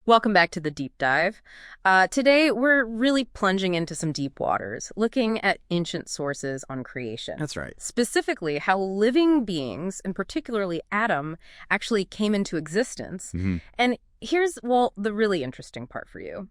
Welcome back to the deep dive. Today, we're really plunging into some deep waters, looking at ancient sources on creation. That's right. Specifically, how living beings, and particularly Adam, actually came into existence. And here's, well, the really interesting part for you.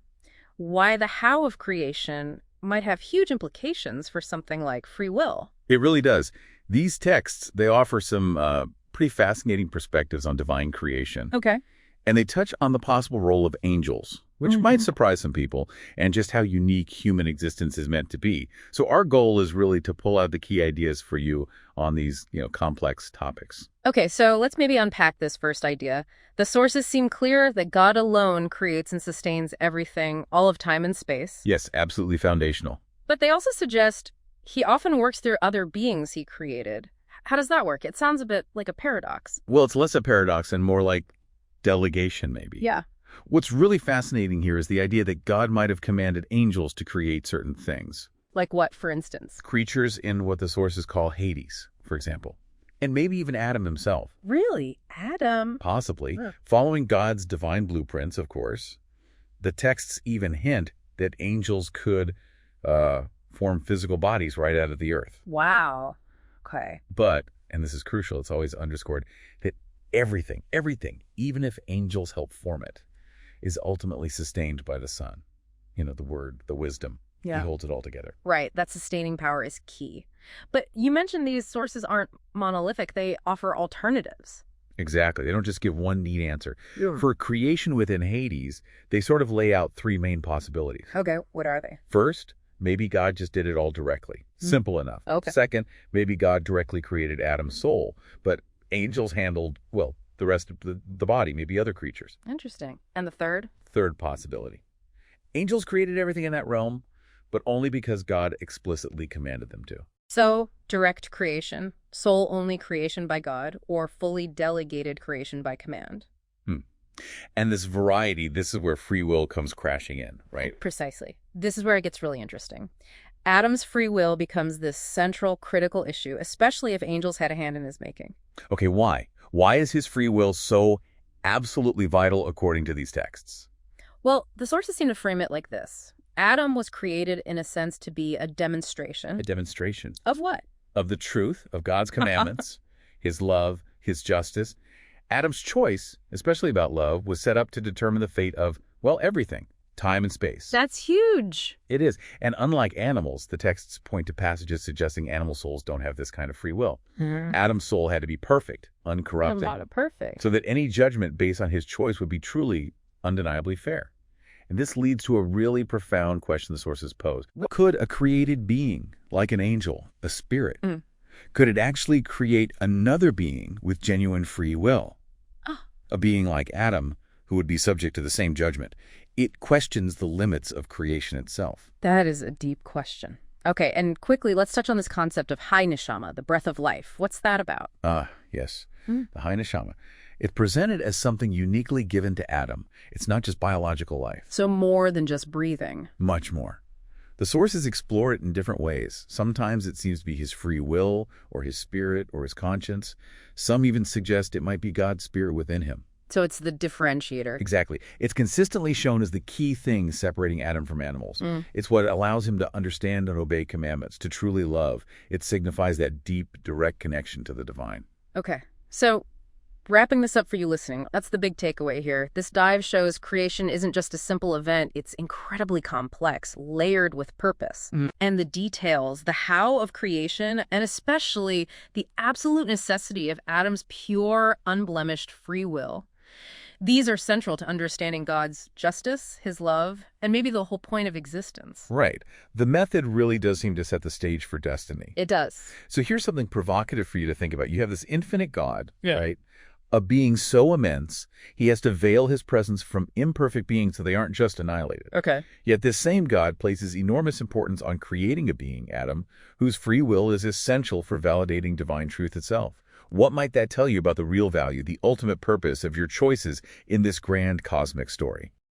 Why the how of creation might have huge implications for something like free will. It really does. These texts, they offer some pretty fascinating perspectives on divine creation. Okay. And they touch on the possible role of angels, which might surprise some people, and just how unique human existence is meant to be. So our goal is really to pull out the key ideas for you on these, complex topics. Okay, so let's maybe unpack this first idea. The sources seem clear that God alone creates and sustains everything, all of time and space. Yes, absolutely foundational. But they also suggest he often works through other beings he created. How does that work? It sounds a bit like a paradox. Well, it's less a paradox and more like delegation, maybe. Yeah. What's really fascinating here is the idea that God might have commanded angels to create certain things. Like what, for instance? Creatures in what the sources call Hades, for example. And maybe even Adam himself. Really? Adam? Possibly. Huh. Following God's divine blueprints, of course. The texts even hint that angels could form physical bodies right out of the earth. Wow. Okay. But, and this is crucial, it's always underscored, that everything, even if angels help form it, is ultimately sustained by the Son. The word, the wisdom. Yeah. He holds it all together. Right. That sustaining power is key. But you mentioned these sources aren't monolithic. They offer alternatives. Exactly. They don't just give one neat answer. Yeah. For creation within Hades, they sort of lay out three main possibilities. Okay. What are they? First, maybe God just did it all directly. Simple enough. Okay. Second, maybe God directly created Adam's soul, but angels handled, well, the rest of the body, maybe other creatures. Interesting. And the third? Third possibility. Angels created everything in that realm, but only because God explicitly commanded them to. So, direct creation, soul-only creation by God, or fully delegated creation by command. And this variety, this is where free will comes crashing in, right? Precisely. This is where it gets really interesting. Adam's free will becomes this central, critical issue, especially if angels had a hand in his making. Okay, why? Why is his free will so absolutely vital according to these texts? Well, the sources seem to frame it like this. Adam was created, in a sense, to be a demonstration. A demonstration. Of what? Of the truth of God's commandments, his love, his justice. Adam's choice, especially about love, was set up to determine the fate of, well, everything, time and space. That's huge. It is. And unlike animals, the texts point to passages suggesting animal souls don't have this kind of free will. Adam's soul had to be perfect, uncorrupted. Not perfect. So that any judgment based on his choice would be truly, undeniably fair. And this leads to a really profound question the sources pose. Could a created being, like an angel, a spirit, could it actually create another being with genuine free will? A being like Adam, who would be subject to the same judgment. It questions the limits of creation itself. That is a deep question. Okay, and quickly, let's touch on this concept of Hai Neshama, the breath of life. What's that about? Yes. The Hai Neshama. It's presented as something uniquely given to Adam. It's not just biological life. So more than just breathing. Much more. The sources explore it in different ways. Sometimes it seems to be his free will, or his spirit, or his conscience. Some even suggest it might be God's spirit within him. So it's the differentiator. Exactly. It's consistently shown as the key thing separating Adam from animals. It's what allows him to understand and obey commandments, to truly love. It signifies that deep, direct connection to the divine. Okay. So, wrapping this up for you listening, that's the big takeaway here. This dive shows creation isn't just a simple event. It's incredibly complex, layered with purpose. And the details, the how of creation, and especially the absolute necessity of Adam's pure, unblemished free will. These are central to understanding God's justice, his love, and maybe the whole point of existence. Right. The method really does seem to set the stage for destiny. It does. So here's something provocative for you to think about. You have this infinite God, right? A being so immense, he has to veil his presence from imperfect beings so they aren't just annihilated. Okay. Yet this same God places enormous importance on creating a being, Adam, whose free will is essential for validating divine truth itself. What might that tell you about the real value, the ultimate purpose of your choices in this grand cosmic story?